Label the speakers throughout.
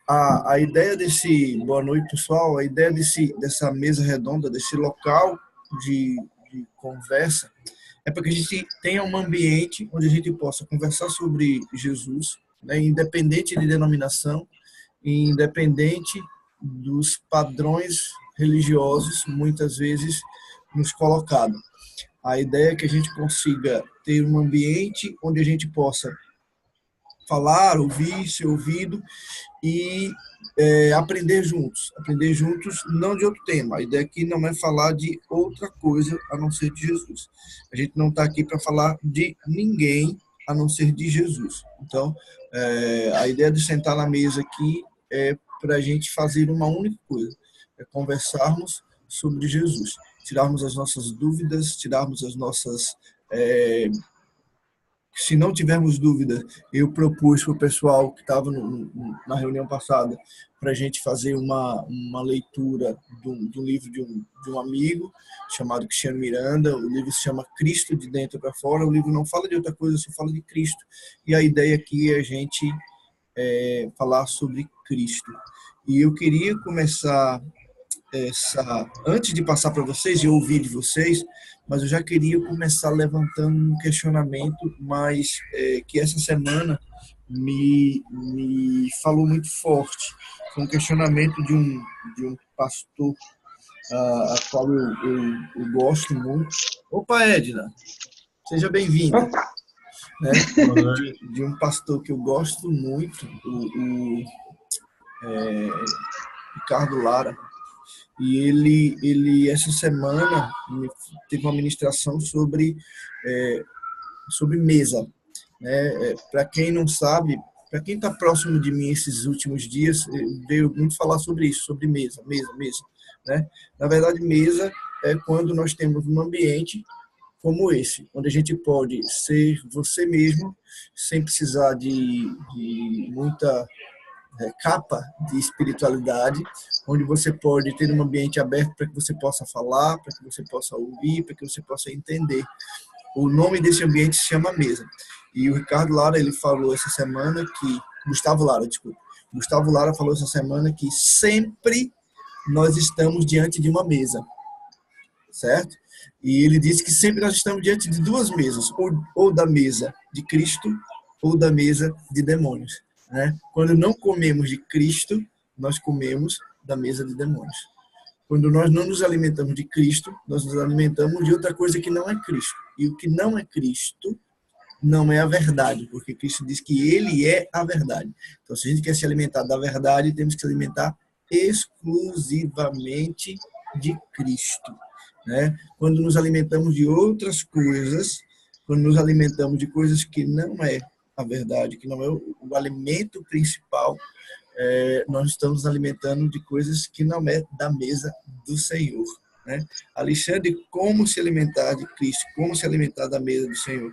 Speaker 1: A ideia desse, boa noite pessoal, a ideia dessa mesa redonda, desse local de conversa, é para que a gente tenha um ambiente onde a gente possa conversar sobre Jesus, né, independente de denominação, independente dos padrões religiosos, muitas vezes nos colocados. A ideia é que a gente consiga ter um ambiente onde a gente possa falar, ouvir, ser ouvido e aprender juntos, não de outro tema. A ideia aqui não é falar de outra coisa a não ser de Jesus. A gente não está aqui para falar de ninguém a não ser de Jesus. Então, a ideia de sentar na mesa aqui é para a gente fazer uma única coisa, é conversarmos sobre Jesus, tirarmos as nossas dúvidas, tirarmos as nossas se não tivermos dúvida, eu propus para o pessoal que estava na reunião passada para a gente fazer uma leitura do livro de um amigo chamado Cristiano Miranda. O livro se chama Cristo de Dentro para Fora. O livro não fala de outra coisa, só fala de Cristo. E a ideia aqui é a gente falar sobre Cristo. E eu queria começar antes de passar para vocês e ouvir de vocês, mas eu já queria começar levantando um questionamento, mas que essa semana me falou muito forte. Foi um questionamento de um pastor a qual eu gosto muito. Opa, Edna, seja bem-vinda. Né? De um pastor que eu gosto muito, o Ricardo Lara. E ele essa semana teve uma ministração sobre mesa, né? Para quem não sabe, para quem está próximo de mim esses últimos dias, veio muito falar sobre isso, sobre mesa, né? Na verdade, mesa é quando nós temos um ambiente como esse, onde a gente pode ser você mesmo, sem precisar de muita capa de espiritualidade, onde você pode ter um ambiente aberto para que você possa falar, para que você possa ouvir, para que você possa entender. O nome desse ambiente se chama mesa. E o Ricardo Lara, ele falou essa semana que... Gustavo Lara falou essa semana que sempre nós estamos diante de uma mesa, certo? E ele disse que sempre nós estamos diante de duas mesas, ou da mesa de Cristo, ou da mesa de demônios. Né? Quando não comemos de Cristo, nós comemos da mesa de demônios. Quando nós não nos alimentamos de Cristo, nós nos alimentamos de outra coisa que não é Cristo. E o que não é Cristo não é a verdade, porque Cristo diz que Ele é a verdade. Então, se a gente quer se alimentar da verdade, temos que se alimentar exclusivamente de Cristo. Né? Quando nos alimentamos de outras coisas, quando nos alimentamos de coisas que não é a verdade, que não é o alimento principal, nós estamos nos alimentando de coisas que não é da mesa do Senhor. Né? Alexandre, como se alimentar de Cristo, como se alimentar da mesa do Senhor?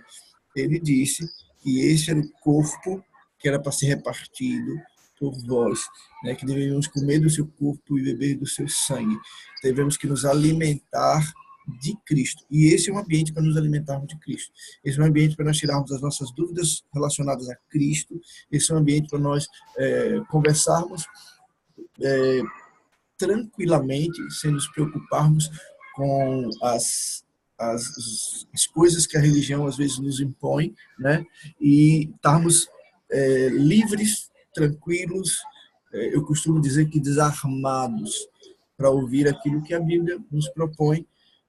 Speaker 1: Ele disse que esse era o corpo que era para ser repartido por vós, né? Que deveríamos comer do seu corpo e beber do seu sangue. Devemos que nos alimentar de Cristo. E esse é um ambiente para nos alimentarmos de Cristo. Esse é um ambiente para nós tirarmos as nossas dúvidas relacionadas a Cristo. Esse é um ambiente para nós conversarmos tranquilamente, sem nos preocuparmos com as coisas que a religião às vezes nos impõe, né? E estarmos livres, tranquilos, eu costumo dizer que desarmados, para ouvir aquilo que a Bíblia nos propõe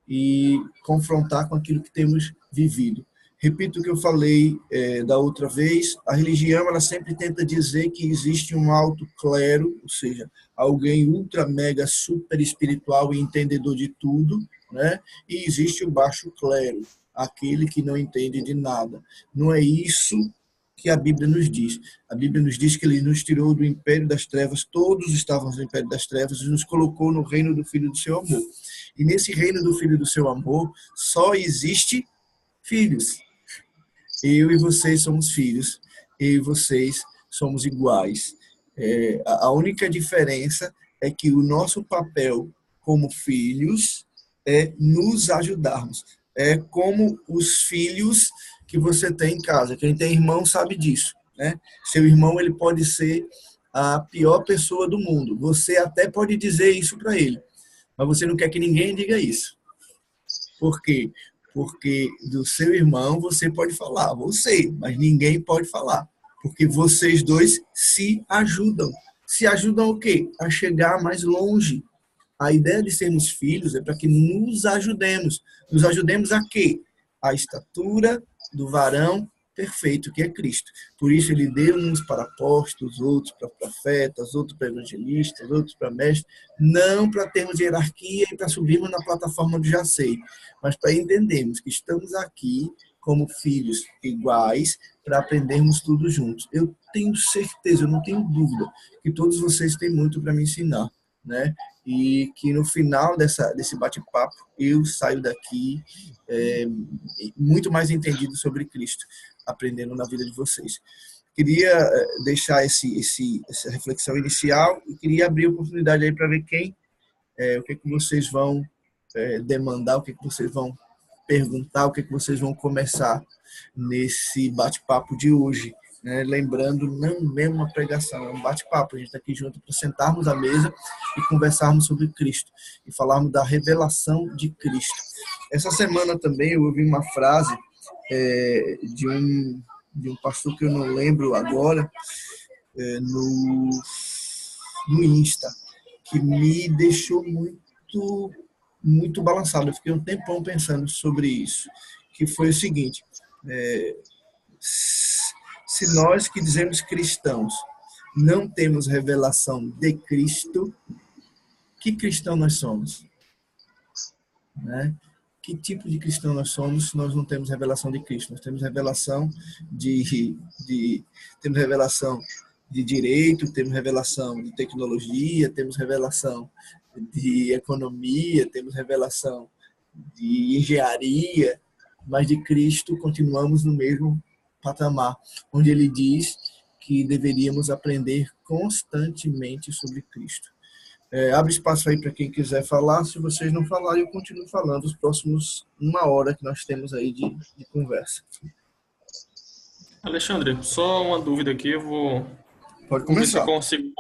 Speaker 1: e confrontar com aquilo que temos vivido. Repito o que eu falei da outra vez, a religião ela sempre tenta dizer que existe um alto clero, ou seja, alguém ultra, mega, super espiritual e entendedor de tudo, né? E existe o baixo clero, aquele que não entende de nada. Não é isso que a Bíblia nos diz. A Bíblia nos diz que ele nos tirou do império das trevas, todos estávamos no império das trevas, e nos colocou no reino do Filho do seu amor. E nesse reino do Filho do seu amor, só existe filhos. Eu e vocês somos filhos, eu e vocês somos iguais. A única diferença é que o nosso papel como filhos é nos ajudarmos. É como os filhos que você tem em casa. Quem tem irmão sabe disso, né? Seu irmão ele pode ser a pior pessoa do mundo. Você até pode dizer isso para ele, mas você não quer que ninguém diga isso. Por quê? Porque do seu irmão você pode falar, você, mas ninguém pode falar. Porque vocês dois se ajudam. Se ajudam o quê? A chegar mais longe. A ideia de sermos filhos é para que nos ajudemos. Nos ajudemos a quê? A estatura do varão perfeito, que é Cristo. Por isso ele deu uns para apóstolos, outros para profetas, outros para evangelistas, outros para mestres, não para termos hierarquia e para subirmos na plataforma do já sei, mas para entendermos que estamos aqui como filhos iguais para aprendermos tudo juntos. Eu tenho certeza, eu não tenho dúvida, que todos vocês têm muito para me ensinar, né? E que no final desse bate-papo eu saio daqui muito mais entendido sobre Cristo, aprendendo na vida de vocês. Queria deixar essa reflexão inicial e queria abrir a oportunidade aí para ver o que vocês vão demandar, o que vocês vão perguntar, o que vocês vão começar nesse bate-papo de hoje. Né? Lembrando, não é uma pregação, é um bate-papo. A gente está aqui junto para sentarmos à mesa e conversarmos sobre Cristo e falarmos da revelação de Cristo. Essa semana também eu ouvi uma frase de um pastor que eu não lembro agora, no Insta, que me deixou muito balançado. Eu fiquei um tempão pensando sobre isso, que foi o seguinte: se nós que dizemos cristãos não temos revelação de Cristo, que cristão nós somos? Né? Que tipo de cristão nós somos se nós não temos revelação de Cristo? Nós temos revelação temos revelação de direito, temos revelação de tecnologia, temos revelação de economia, temos revelação de engenharia, mas de Cristo continuamos no mesmo patamar, onde ele diz que deveríamos aprender constantemente sobre Cristo. Abre espaço aí para quem quiser falar. Se vocês não falarem, eu continuo falando os próximos 1 hora que nós temos aí de conversa.
Speaker 2: Alexandre, só uma dúvida aqui,
Speaker 1: Pode
Speaker 2: vou ver se
Speaker 1: começar.
Speaker 2: consigo.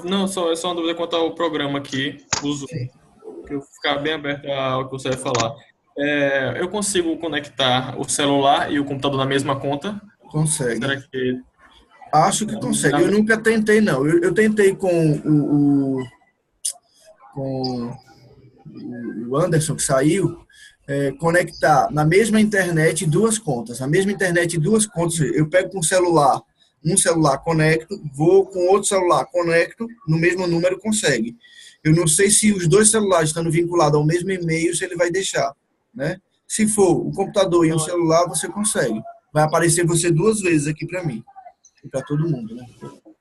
Speaker 2: Não, é só uma dúvida quanto ao programa aqui, o Zoom, que eu vou ficar bem aberto ao que você vai falar. Eu consigo conectar o celular e o computador na mesma conta?
Speaker 1: Consegue.
Speaker 2: Será que...
Speaker 1: Acho que consegue. Eu nunca tentei, não. Eu tentei com o Anderson, que saiu, conectar na mesma internet duas contas. Na mesma internet, duas contas. Eu pego com um celular conecto, vou com outro celular, conecto, no mesmo número consegue. Eu não sei se os dois celulares estando vinculados ao mesmo e-mail, se ele vai deixar, né? Se for o computador e o celular, você consegue. Vai aparecer você 2 vezes aqui para mim e para todo mundo, né?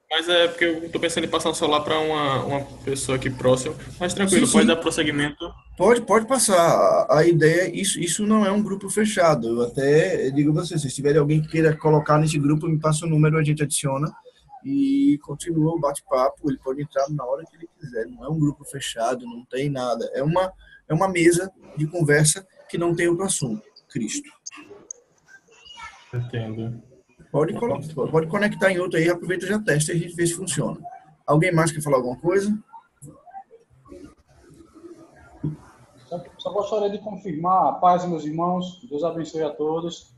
Speaker 2: Mas é porque eu estou pensando em passar um celular para uma pessoa aqui próxima. Mas tranquilo,
Speaker 1: Sim,
Speaker 2: pode
Speaker 1: sim.
Speaker 2: dar prosseguimento.
Speaker 1: Pode passar. A ideia, isso não é um grupo fechado. Eu até digo a vocês, se tiver alguém que queira colocar nesse grupo, me passa o número, a gente adiciona e continua o bate-papo. Ele pode entrar na hora que ele quiser. Não é um grupo fechado, não tem nada. É uma mesa de conversa que não tem outro assunto. Cristo.
Speaker 2: Entendo.
Speaker 1: Pode conectar em outro aí, aproveita e já testa e a gente vê se funciona. Alguém mais quer falar alguma coisa?
Speaker 3: Só gostaria de confirmar, a paz, meus irmãos, Deus abençoe a todos.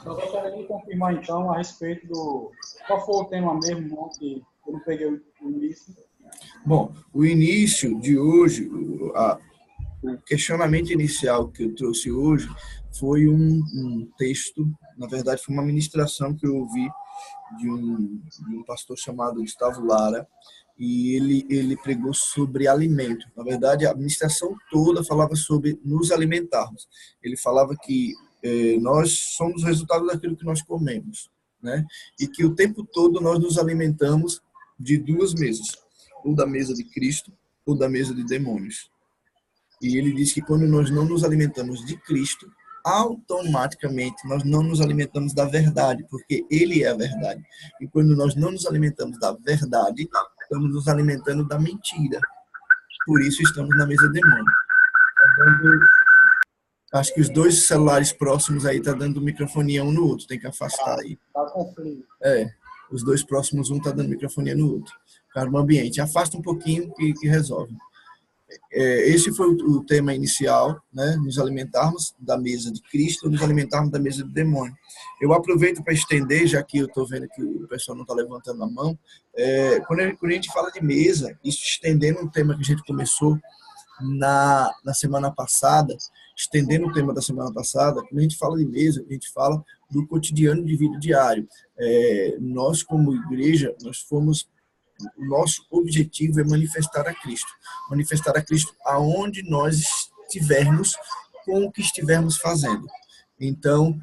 Speaker 3: Só gostaria de confirmar, então, a respeito qual foi o tema mesmo, que eu não peguei o início.
Speaker 1: Bom, o início de hoje, o questionamento inicial que eu trouxe hoje foi um texto, na verdade foi uma ministração que eu ouvi de um pastor chamado Gustavo Lara, e ele pregou sobre alimento. Na verdade, a ministração toda falava sobre nos alimentarmos. Ele falava que nós somos o resultado daquilo que nós comemos, né? E que o tempo todo nós nos alimentamos de 2 mesas, ou da mesa de Cristo ou da mesa de demônios. E ele diz que quando nós não nos alimentamos de Cristo, automaticamente nós não nos alimentamos da verdade, porque ele é a verdade. E quando nós não nos alimentamos da verdade, estamos nos alimentando da mentira. Por isso estamos na mesa de demônio. Acho que os 2 celulares próximos aí tá dando microfonia um no outro, tem que afastar aí.
Speaker 3: Tá conflito.
Speaker 1: os dois próximos, um está dando microfonia no outro. Ficar no ambiente. Afasta um pouquinho que resolve. Esse foi o tema inicial, né? Nos alimentarmos da mesa de Cristo, nos alimentarmos da mesa do demônio. Eu aproveito para estender, já que eu estou vendo que o pessoal não está levantando a mão, quando a gente fala de mesa, isso estendendo um tema que a gente começou na semana passada, estendendo o tema da semana passada, quando a gente fala de mesa, a gente fala do cotidiano de vida diário. Nós, como igreja, o nosso objetivo é manifestar a Cristo. Manifestar a Cristo aonde nós estivermos, com o que estivermos fazendo. Então,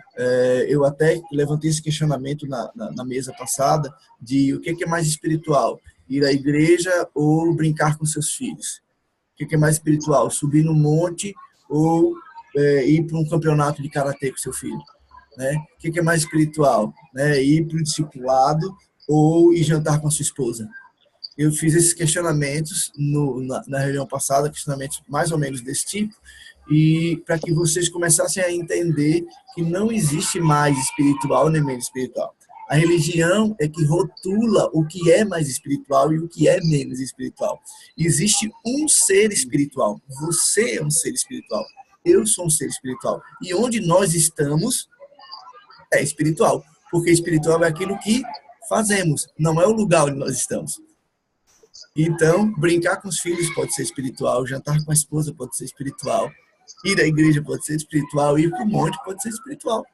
Speaker 1: eu até levantei esse questionamento na mesa passada, de o que é mais espiritual, ir à igreja ou brincar com seus filhos? O que é mais espiritual, subir no monte ou ir para um campeonato de karatê com seu filho? Né? O que é mais espiritual? Né? Ir para o discipulado ou ir jantar com a sua esposa? Eu fiz esses questionamentos na reunião passada, questionamentos mais ou menos desse tipo, e para que vocês começassem a entender que não existe mais espiritual nem menos espiritual. A religião é que rotula o que é mais espiritual e o que é menos espiritual. Existe um ser espiritual. Você é um ser espiritual. Eu sou um ser espiritual. E onde nós estamos é espiritual. Porque espiritual é aquilo que fazemos, não é o lugar onde nós estamos. Então, brincar com os filhos pode ser espiritual, jantar com a esposa pode ser espiritual, ir à igreja pode ser espiritual, ir para o monte pode ser espiritual.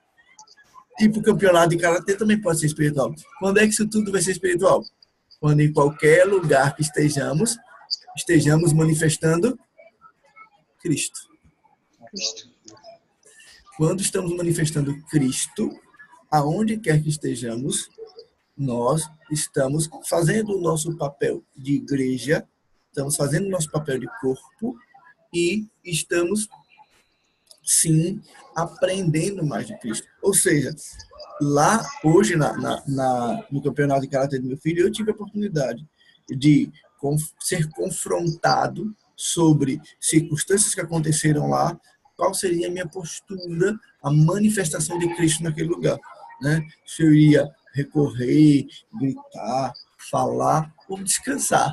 Speaker 1: Ir para o campeonato de karatê também pode ser espiritual. Quando é que isso tudo vai ser espiritual? Quando em qualquer lugar que estejamos manifestando Cristo. Quando estamos manifestando Cristo, aonde quer que estejamos, nós estamos fazendo o nosso papel de igreja, estamos fazendo o nosso papel de corpo e estamos, sim, aprendendo mais de Cristo. Ou seja, lá, hoje, no campeonato de karatê do meu filho, eu tive a oportunidade de ser confrontado sobre circunstâncias que aconteceram lá, qual seria a minha postura, a manifestação de Cristo naquele lugar. Né? Se eu ia recorrer, gritar, falar ou descansar.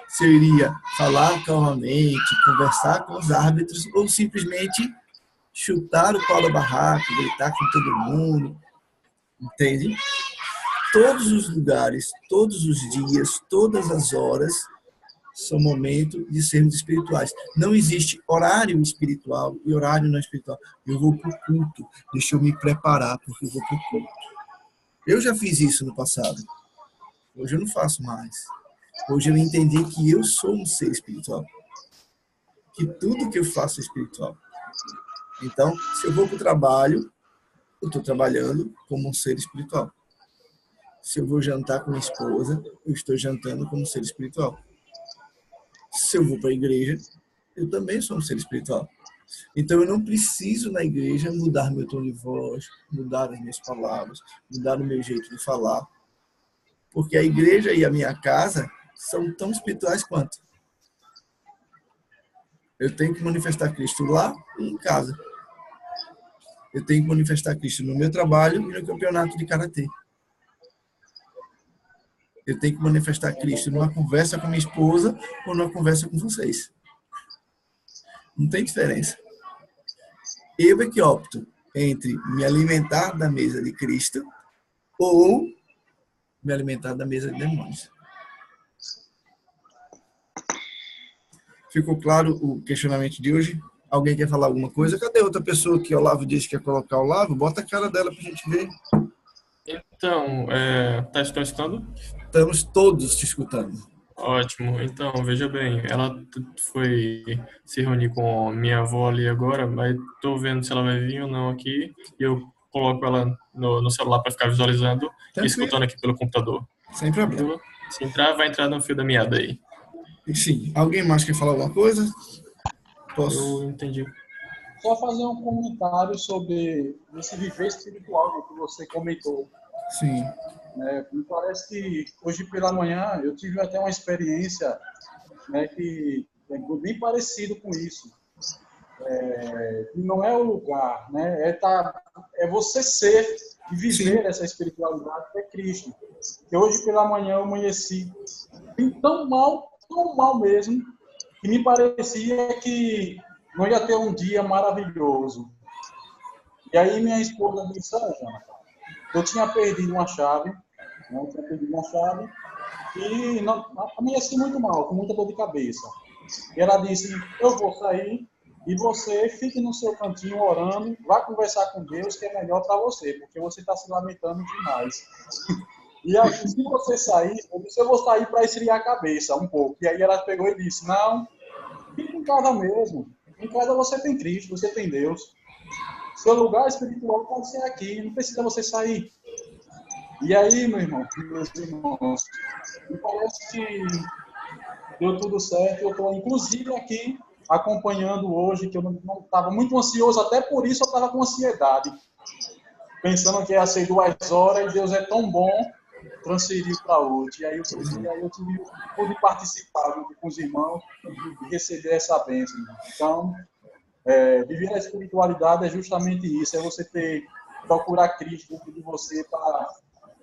Speaker 1: Se eu iria falar calmamente, conversar com os árbitros ou simplesmente chutar o pau da barraca, gritar com todo mundo. Entende? Todos os lugares, todos os dias, todas as horas são momento de sermos espirituais. Não existe horário espiritual e horário não espiritual. Eu vou para o culto, deixa eu me preparar porque eu vou para o culto. Eu já fiz isso no passado. Hoje eu não faço mais. Hoje eu entendi que eu sou um ser espiritual. Que tudo que eu faço é espiritual. Então, se eu vou para o trabalho, eu estou trabalhando como um ser espiritual. Se eu vou jantar com minha esposa, eu estou jantando como um ser espiritual. Se eu vou para a igreja, eu também sou um ser espiritual. Então, eu não preciso, na igreja, mudar meu tom de voz, mudar as minhas palavras, mudar o meu jeito de falar. Porque a igreja e a minha casa são tão espirituais quanto. Eu tenho que manifestar Cristo lá e em casa. Eu tenho que manifestar Cristo no meu trabalho e no campeonato de karatê. Eu tenho que manifestar Cristo numa conversa com minha esposa ou numa conversa com vocês. Não tem diferença. Eu é que opto entre me alimentar da mesa de Cristo ou me alimentar da mesa de demônios. Ficou claro o questionamento de hoje? Alguém quer falar alguma coisa? Cadê outra pessoa que o Olavo disse que quer colocar o Olavo? Bota a cara dela pra gente ver.
Speaker 2: Então, tá escutando?
Speaker 1: Estamos todos te escutando.
Speaker 2: Ótimo. Então, veja bem, ela foi se reunir com minha avó ali agora, mas tô vendo se ela vai vir ou não aqui, e eu coloco ela no celular para ficar visualizando e escutando aqui pelo computador.
Speaker 1: Sem problema.
Speaker 2: Se entrar, vai entrar no fio da meada aí.
Speaker 1: Sim. Alguém mais quer falar alguma coisa? Posso?
Speaker 2: Eu entendi.
Speaker 3: Só fazer um comentário sobre esse viver espiritual que você comentou.
Speaker 1: Sim.
Speaker 3: Me parece que hoje pela manhã eu tive até uma experiência, né, que é bem parecido com isso. Não é o lugar, né? É você ser e viver essa espiritualidade que é Cristo. que hoje pela manhã eu amanheci tão mal mesmo, que me parecia que não ia ter um dia maravilhoso. E aí minha esposa disse, Jonathan, eu tinha perdido uma chave, e amanheci muito mal, com muita dor de cabeça. E ela disse, eu vou sair e você fique no seu cantinho orando, vá conversar com Deus, que é melhor para você, porque você está se lamentando demais. E aí, se você sair, eu disse, eu vou sair para esfriar a cabeça um pouco. E aí ela pegou e disse, não, fica em casa mesmo. Em casa você tem Cristo, você tem Deus. Seu lugar espiritual pode ser aqui, não precisa você sair. E aí, meus irmãos, me parece que deu tudo certo. Eu estou, inclusive, aqui acompanhando hoje, que eu não estava muito ansioso, até por isso eu estava com ansiedade. Pensando que ia ser 2 horas e Deus é tão bom, transferiu para hoje. E aí eu pude participar junto com os irmãos e receber essa bênção. Então, viver a espiritualidade é justamente isso, é você procurar Cristo dentro de você para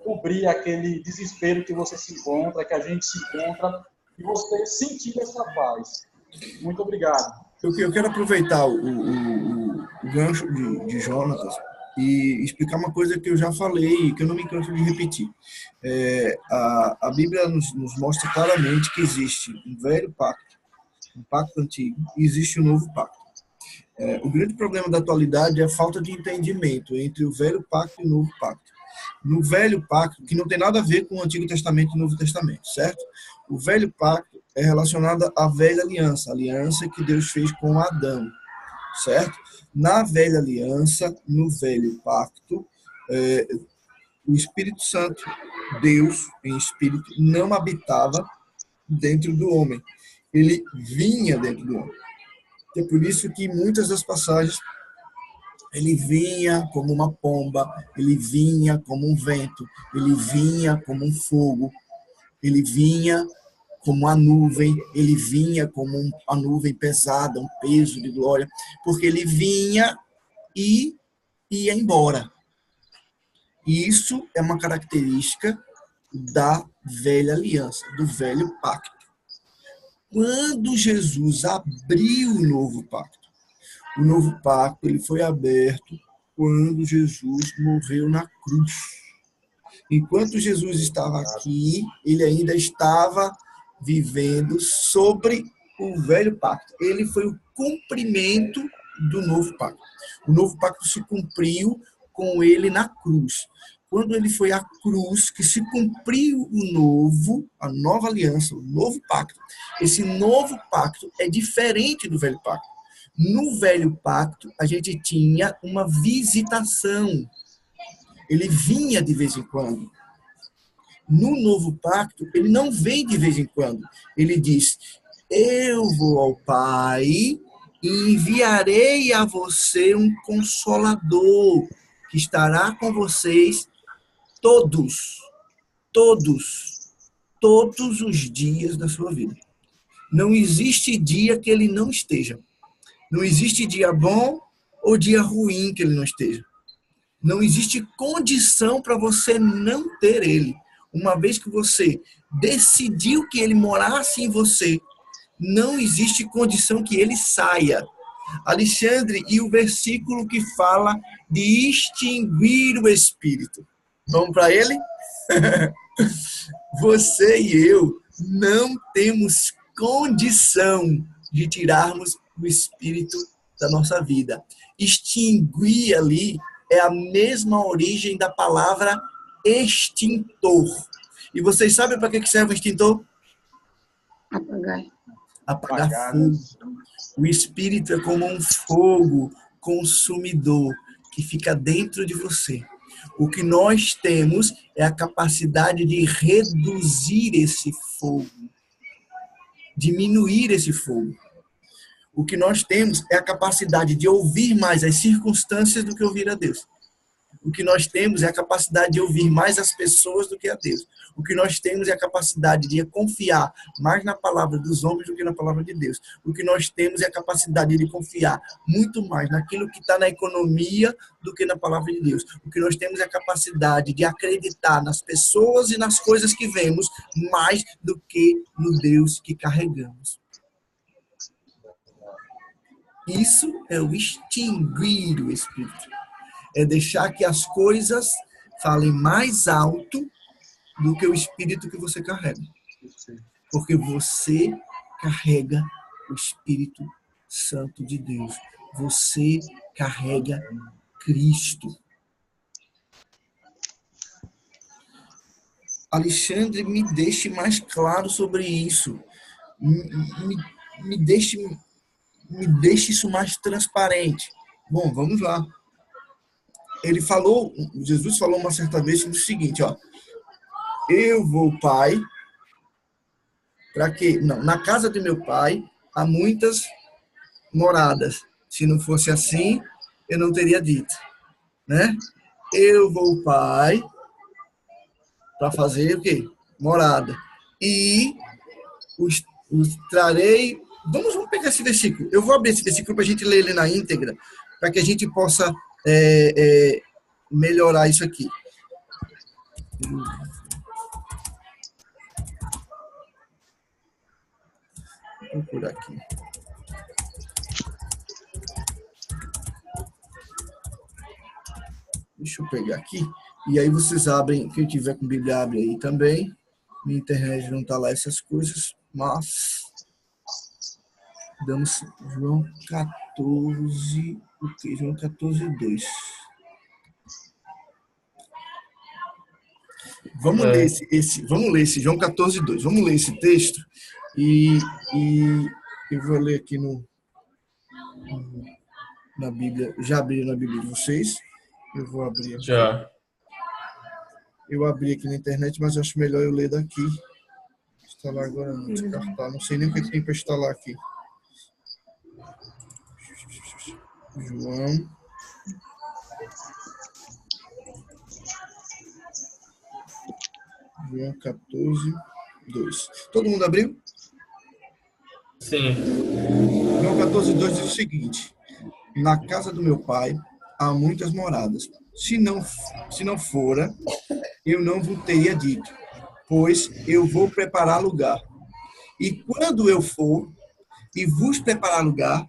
Speaker 3: cobrir aquele desespero que você se encontra, que a gente se encontra, e você sentir essa paz. Muito obrigado.
Speaker 1: Eu quero aproveitar o gancho de Jonatas e explicar uma coisa que eu já falei, que eu não me canso de repetir. A Bíblia nos mostra claramente que existe um velho pacto, um pacto antigo, e existe um novo pacto. O grande problema da atualidade é a falta de entendimento entre o velho pacto e o novo pacto. No velho pacto, que não tem nada a ver com o Antigo Testamento e o Novo Testamento, certo? O velho pacto é relacionado à velha aliança, a aliança que Deus fez com Adão, certo? Na velha aliança, no velho pacto, o Espírito Santo, Deus em espírito, não habitava dentro do homem. Ele vinha dentro do homem. É por isso que muitas das passagens ele vinha como uma pomba, ele vinha como um vento, ele vinha como um fogo, ele vinha como a nuvem, ele vinha como a nuvem pesada, um peso de glória, porque ele vinha e ia embora. E isso é uma característica da velha aliança, do velho pacto. Quando Jesus abriu o novo pacto ele foi aberto quando Jesus morreu na cruz. Enquanto Jesus estava aqui, ele ainda estava vivendo sobre o velho pacto. Ele foi o cumprimento do novo pacto. O novo pacto se cumpriu com ele na cruz. Quando ele foi à cruz, que se cumpriu a nova aliança, o novo pacto. Esse novo pacto é diferente do velho pacto. No velho pacto, a gente tinha uma visitação. Ele vinha de vez em quando. No novo pacto, ele não vem de vez em quando. Ele diz, eu vou ao Pai e enviarei a você um consolador que estará com vocês todos os dias da sua vida. Não existe dia que ele não esteja. Não existe dia bom ou dia ruim que ele não esteja. Não existe condição para você não ter ele. Uma vez que você decidiu que ele morasse em você, não existe condição que ele saia. Alexandre, e o versículo que fala de extinguir o Espírito. Vamos para ele? Você e eu não temos condição de tirarmos o Espírito da nossa vida. Extinguir ali é a mesma origem da palavra extintor. E vocês sabem para que serve o extintor? Apagar fogo. O Espírito é como um fogo consumidor que fica dentro de você. O que nós temos é a capacidade de reduzir esse fogo, diminuir esse fogo. O que nós temos é a capacidade de ouvir mais as circunstâncias do que ouvir a Deus. O que nós temos é a capacidade de ouvir mais as pessoas do que a Deus. O que nós temos é a capacidade de confiar mais na palavra dos homens do que na palavra de Deus. O que nós temos é a capacidade de confiar muito mais naquilo que está na economia do que na palavra de Deus. O que nós temos é a capacidade de acreditar nas pessoas e nas coisas que vemos mais do que no Deus que carregamos. Isso é o extinguir o Espírito. É deixar que as coisas falem mais alto do que o Espírito que você carrega. Porque você carrega o Espírito Santo de Deus. Você carrega Cristo. Alexandre, me deixe mais claro sobre isso. Me deixe isso mais transparente. Bom, vamos lá. Jesus falou uma certa vez o seguinte, ó. Eu vou, Pai, para que na casa de meu Pai há muitas moradas. Se não fosse assim, eu não teria dito, né? Eu vou, Pai, para fazer o quê? Morada. E os trarei. Vamos pegar esse versículo. Eu vou abrir esse versículo para a gente ler ele na íntegra, para que a gente possa melhorar isso aqui. Vou procurar aqui. Deixa eu pegar aqui. E aí vocês abrem, quem tiver com Bíblia abre aí também. Minha internet não está lá essas coisas, mas damos João 14, o que? João 14, 2. Vamos ler esse João 14, 2. Vamos ler esse texto e eu vou ler aqui na Bíblia. Já abri na Bíblia de vocês. Eu vou abrir aqui.
Speaker 2: Já.
Speaker 1: Eu abri aqui na internet, mas eu acho melhor eu ler daqui. Instalar agora não, descartar. Não sei nem o que tem para instalar aqui. João 14, 2. Todo mundo abriu?
Speaker 2: Sim.
Speaker 1: João 14, 2 diz o seguinte: na casa do meu Pai há muitas moradas. Se não fora, eu não vos teria dito, pois eu vou preparar lugar. E quando eu for e vos preparar lugar,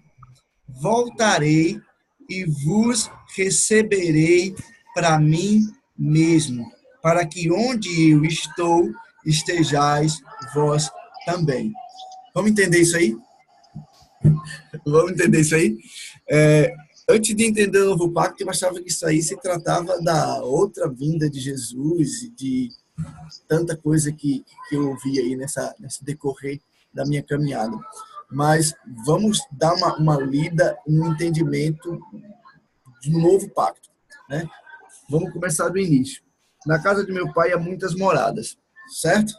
Speaker 1: voltarei e vos receberei para mim mesmo, para que onde eu estou, estejais vós também. Vamos entender isso aí? Vamos entender isso aí? Antes de entender o novo pacto, eu achava que isso aí se tratava da outra vinda de Jesus e de tanta coisa que eu ouvi aí nesse decorrer da minha caminhada. Mas vamos dar uma lida no entendimento do novo pacto, né? Vamos começar do início. Na casa de meu Pai há muitas moradas, certo?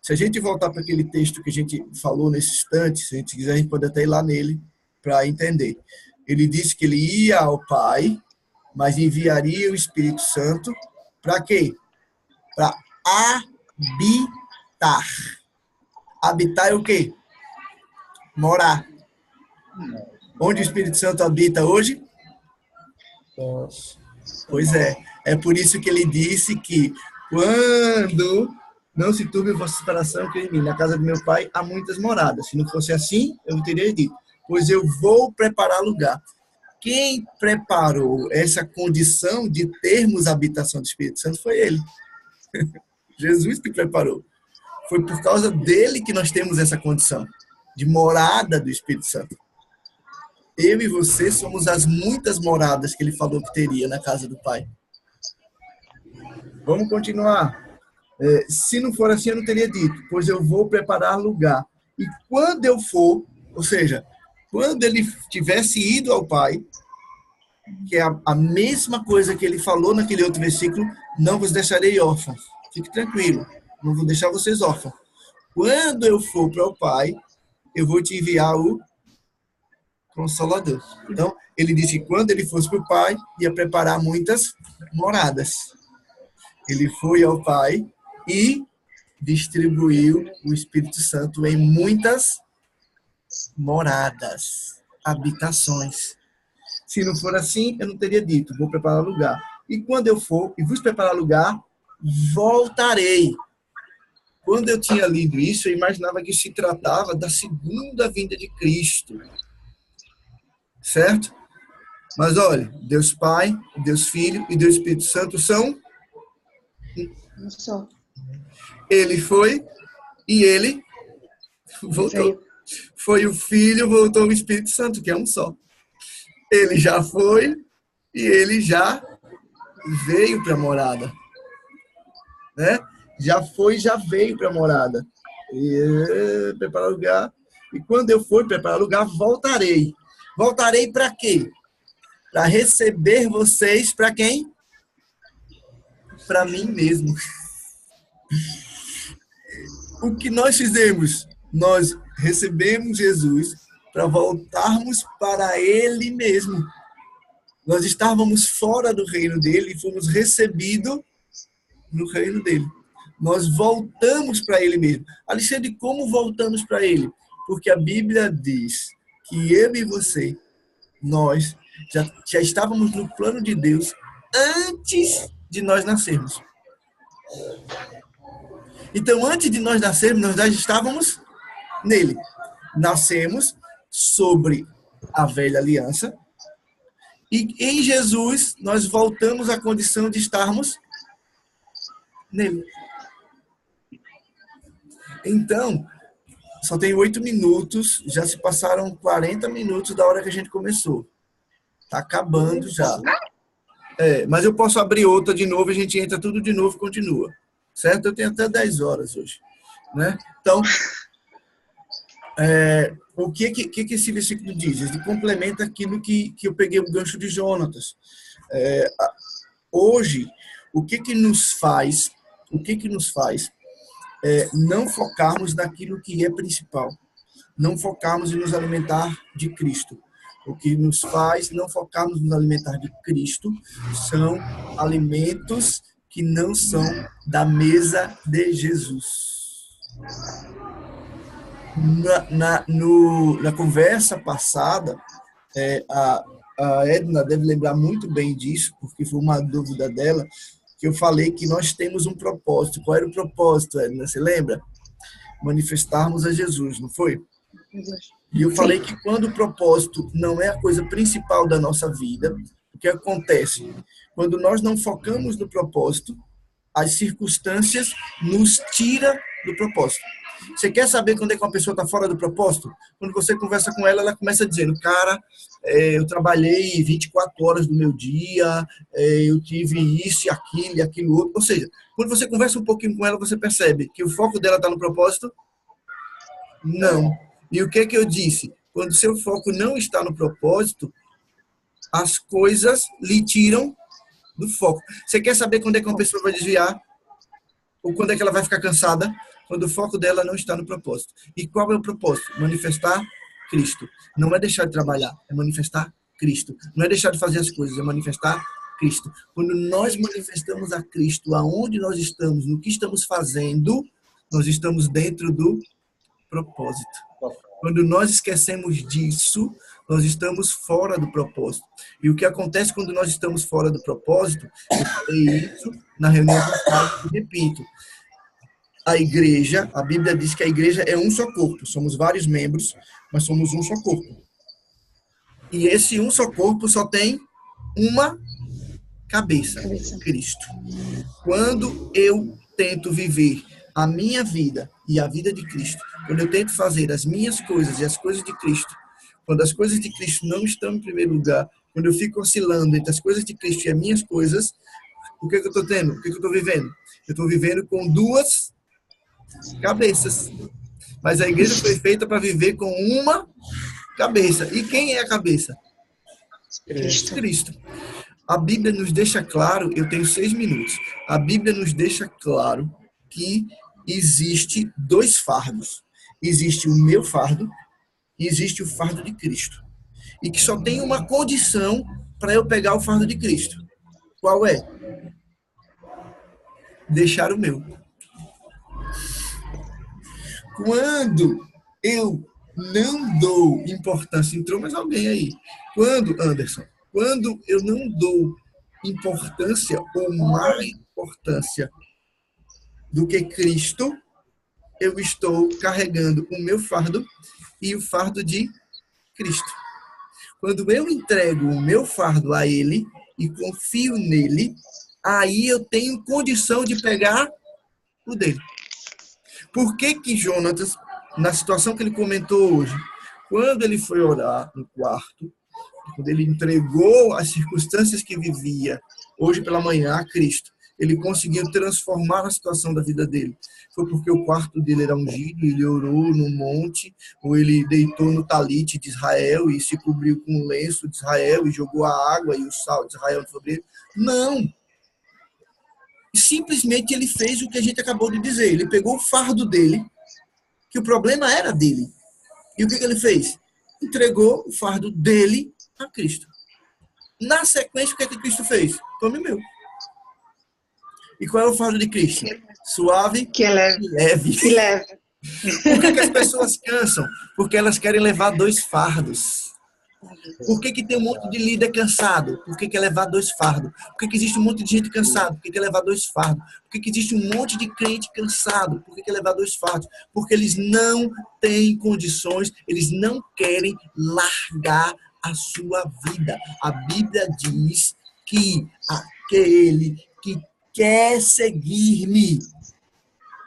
Speaker 1: Se a gente voltar para aquele texto que a gente falou nesse instante, se a gente quiser, a gente pode até ir lá nele para entender. Ele disse que ele ia ao Pai, mas enviaria o Espírito Santo para quê? Para habitar. Habitar é o quê? Morar. Onde o Espírito Santo habita hoje? Pois é. É por isso que ele disse que quando não se turbe o vosso coração que em mim, na casa do meu Pai há muitas moradas. Se não fosse assim, eu teria dito, pois eu vou preparar lugar. Quem preparou essa condição de termos a habitação do Espírito Santo foi ele. Jesus que preparou. Foi por causa dele que nós temos essa condição de morada do Espírito Santo. Eu e você somos as muitas moradas que ele falou que teria na casa do Pai. Vamos continuar. Se não for assim, eu não teria dito, pois eu vou preparar lugar. E quando eu for, ou seja, quando ele tivesse ido ao Pai, que é a mesma coisa que ele falou naquele outro versículo, não vos deixarei órfãos. Fique tranquilo, não vou deixar vocês órfãos. Quando eu for para o Pai, eu vou te enviar o Consolador. Então, ele disse que quando ele fosse para o Pai, ia preparar muitas moradas. Ele foi ao Pai e distribuiu o Espírito Santo em muitas moradas, habitações. Se não for assim, eu não teria dito, vou preparar lugar. E quando eu for e vos preparar lugar, voltarei. Quando eu tinha lido isso, eu imaginava que se tratava da segunda vinda de Cristo. Certo? Mas olha, Deus Pai, Deus Filho e Deus Espírito Santo são... Ele foi e ele voltou. Foi o Filho, voltou o Espírito Santo, que é um só. Ele já foi e ele já veio para a morada. Né? Já foi, já veio para a morada. E preparar lugar. E quando eu for preparar lugar, voltarei. Voltarei para quê? Para receber vocês para quem? Para mim mesmo. O que nós fizemos? Nós recebemos Jesus para voltarmos para Ele mesmo. Nós estávamos fora do reino dele e fomos recebidos no reino dele. Nós voltamos para Ele mesmo. Alexandre, como voltamos para Ele? Porque a Bíblia diz que eu e você, nós já estávamos no plano de Deus antes de nós nascermos. Então, antes de nós nascermos, nós já estávamos nele. Nascemos sobre a velha aliança e em Jesus nós voltamos à condição de estarmos nele. Então, só tem 8 minutos, já se passaram 40 minutos da hora que a gente começou. Tá acabando já. Mas eu posso abrir outra de novo, a gente entra tudo de novo e continua. Certo? Eu tenho até 10 horas hoje. Né? Então, o que esse versículo diz? Ele complementa aquilo que eu peguei o gancho de Jonatas. Hoje, o que nos faz não focarmos naquilo que é principal? Não focarmos em nos alimentar de Cristo. O que nos faz não focarmos nos alimentar de Cristo são alimentos que não são da mesa de Jesus. Na conversa passada, a Edna deve lembrar muito bem disso, porque foi uma dúvida dela, que eu falei que nós temos um propósito. Qual era o propósito, Edna? Você lembra? Manifestarmos a Jesus, não foi? E eu falei que quando o propósito não é a coisa principal da nossa vida, o que acontece? Quando nós não focamos no propósito, as circunstâncias nos tiram do propósito. Você quer saber quando é que uma pessoa está fora do propósito? Quando você conversa com ela, ela começa dizendo, cara, eu trabalhei 24 horas do meu dia, eu tive isso e aquilo outro. Ou seja, quando você conversa um pouquinho com ela, você percebe que o foco dela está no propósito? Não. E o que eu disse? Quando seu foco não está no propósito, as coisas lhe tiram do foco. Você quer saber quando é que uma pessoa vai desviar? Ou quando é que ela vai ficar cansada? Quando o foco dela não está no propósito. E qual é o propósito? Manifestar Cristo. Não é deixar de trabalhar, é manifestar Cristo. Não é deixar de fazer as coisas, é manifestar Cristo. Quando nós manifestamos a Cristo, aonde nós estamos, no que estamos fazendo, nós estamos dentro do propósito. Quando nós esquecemos disso, nós estamos fora do propósito. E o que acontece quando nós estamos fora do propósito, eu falei isso na reunião passada e repito, a igreja, a Bíblia diz que a igreja é um só corpo. Somos vários membros, mas somos um só corpo. E esse um só corpo só tem uma cabeça, Cristo. Quando eu tento viver a minha vida e a vida de Cristo, quando eu tento fazer as minhas coisas e as coisas de Cristo, quando as coisas de Cristo não estão em primeiro lugar, quando eu fico oscilando entre as coisas de Cristo e as minhas coisas, o que eu estou tendo? O que eu estou vivendo? Eu estou vivendo com duas cabeças. Mas a igreja foi feita para viver com uma cabeça. E quem é a cabeça? Cristo. A Bíblia nos deixa claro, eu tenho 6 minutos, a Bíblia nos deixa claro que existe 2 fardos. Existe o meu fardo e existe o fardo de Cristo. e que só tem uma condição para eu pegar o fardo de Cristo. Qual é? Deixar o meu. Quando eu não dou importância, entrou mais alguém aí. Quando, Anderson, quando eu não dou importância ou mais importância do que Cristo, eu estou carregando o meu fardo e o fardo de Cristo. Quando eu entrego o meu fardo a Ele e confio nele, aí eu tenho condição de pegar o dele. Por que que Jonatas, na situação que ele comentou hoje, quando ele foi orar no quarto, quando ele entregou as circunstâncias que vivia hoje pela manhã a Cristo, ele conseguiu transformar a situação da vida dele. Foi porque o quarto dele era ungido, ele orou no monte, ou ele deitou no talite de Israel e se cobriu com o lenço de Israel e jogou a água e o sal de Israel sobre ele. Não! Simplesmente ele fez o que a gente acabou de dizer. Ele pegou o fardo dele, que o problema era dele. E o que ele fez? Entregou o fardo dele a Cristo. Na sequência, o que Cristo fez? Tome meu. E qual é o fardo de Cristo? Suave
Speaker 4: que é leve.
Speaker 1: Que leve. Por que as pessoas cansam? Porque elas querem levar 2 fardos. Por que tem um monte de líder cansado? Porque quer levar 2 fardos. Por que existe um monte de gente cansado? Porque quer levar 2 fardos. Por que existe um monte de crente cansado? Porque quer levar 2 fardos. Porque eles não têm condições, eles não querem largar a sua vida. A Bíblia diz que aquele que quer seguir-me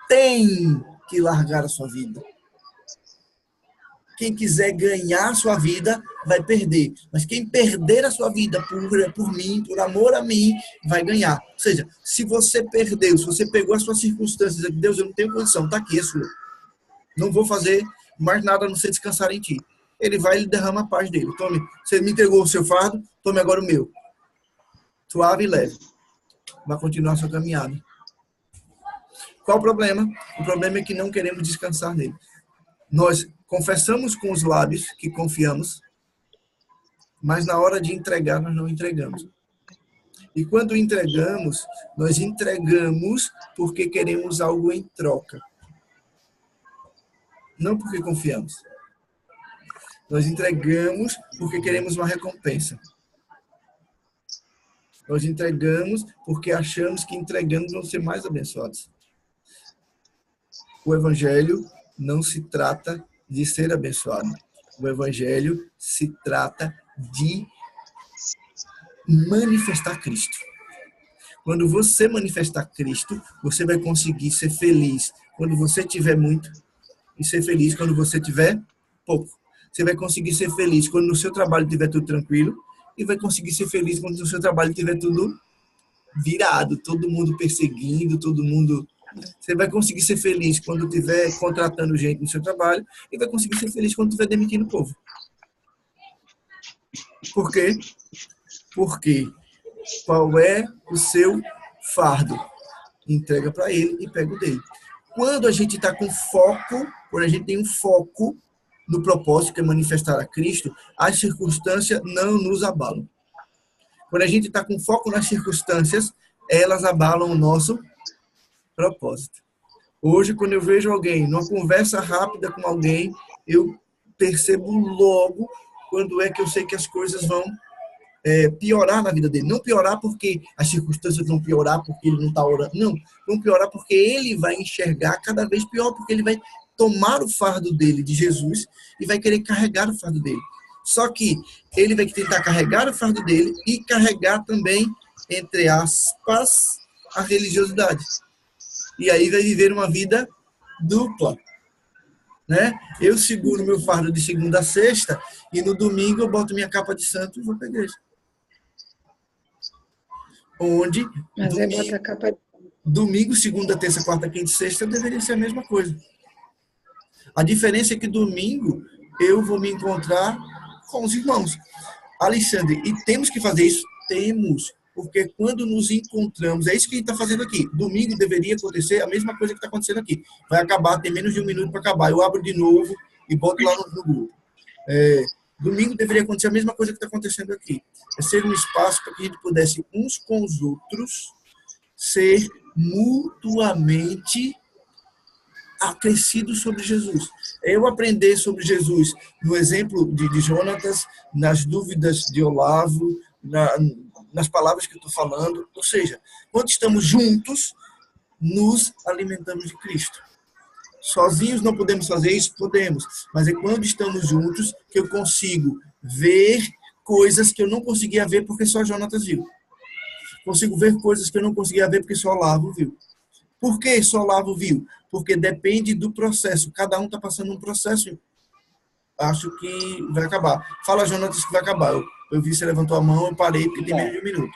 Speaker 1: tem que largar a sua vida. Quem quiser ganhar a sua vida, vai perder. Mas quem perder a sua vida por mim, por amor a mim, vai ganhar. Ou seja, se você perdeu, se você pegou as suas circunstâncias, Deus, eu não tenho condição, está aqui, é sua. Não vou fazer mais nada a não ser descansar em ti. Ele vai e ele derrama a paz dele. Tome, você me entregou o seu fardo, tome agora o meu. Suave e leve. Vai continuar a sua caminhada. Qual o problema? O problema é que não queremos descansar nele. Nós confessamos com os lábios que confiamos, mas na hora de entregar, nós não entregamos. E quando entregamos, nós entregamos porque queremos algo em troca. Não porque confiamos. Nós entregamos porque queremos uma recompensa. Nós entregamos porque achamos que entregando vão ser mais abençoados. O Evangelho não se trata de ser abençoado. O Evangelho se trata de manifestar Cristo. Quando você manifestar Cristo, você vai conseguir ser feliz quando você tiver muito e ser feliz quando você tiver pouco. Você vai conseguir ser feliz quando no seu trabalho tiver tudo tranquilo e vai conseguir ser feliz quando no seu trabalho tiver tudo virado, todo mundo perseguindo, todo mundo... Você vai conseguir ser feliz quando estiver contratando gente no seu trabalho e vai conseguir ser feliz quando estiver demitindo o povo. Por quê? Porque qual é o seu fardo? Entrega para ele e pega o dele. Quando a gente está com foco, quando a gente tem um foco no propósito que é manifestar a Cristo, as circunstâncias não nos abalam. Quando a gente está com foco nas circunstâncias, elas abalam o nosso propósito. Hoje, quando eu vejo alguém, numa conversa rápida com alguém, eu percebo logo quando é que eu sei que as coisas vão piorar na vida dele. Não piorar porque as circunstâncias vão piorar porque ele não está orando. Não, vão piorar porque ele vai enxergar cada vez pior, porque ele vai tomar o fardo dele, de Jesus, e vai querer carregar o fardo dele. Só que ele vai tentar carregar o fardo dele e carregar também, entre aspas, a religiosidade. E aí vai viver uma vida dupla. Né? Eu seguro meu fardo de segunda a sexta e no domingo eu boto minha capa de santo e vou para a igreja. Onde domingo, segunda, terça, quarta, quinta e sexta deveria ser a mesma coisa. A diferença é que domingo eu vou me encontrar com os irmãos. Alexandre, e temos que fazer isso? Temos. Porque quando nos encontramos, é isso que a gente está fazendo aqui. Domingo deveria acontecer a mesma coisa que está acontecendo aqui. Vai acabar, tem menos de um minuto para acabar. Eu abro de novo e boto lá no grupo. Domingo deveria acontecer a mesma coisa que está acontecendo aqui. É ser um espaço para que a gente pudesse, uns com os outros, ser mutuamente acrescidos sobre Jesus. É eu aprender sobre Jesus no exemplo de Jonatas, nas dúvidas de Olavo, nas palavras que eu estou falando. Ou seja, quando estamos juntos, nos alimentamos de Cristo. Sozinhos não podemos fazer isso? Podemos. Mas é quando estamos juntos que eu consigo ver coisas que eu não conseguia ver porque só Jonatas viu. Consigo ver coisas que eu não conseguia ver porque só Olavo viu. Por que só Olavo viu? Porque depende do processo. Cada um está passando um processo. Acho que vai acabar. Fala, Jonatas, que vai acabar. Eu vi você levantou a mão, eu parei porque tem menos de um minuto.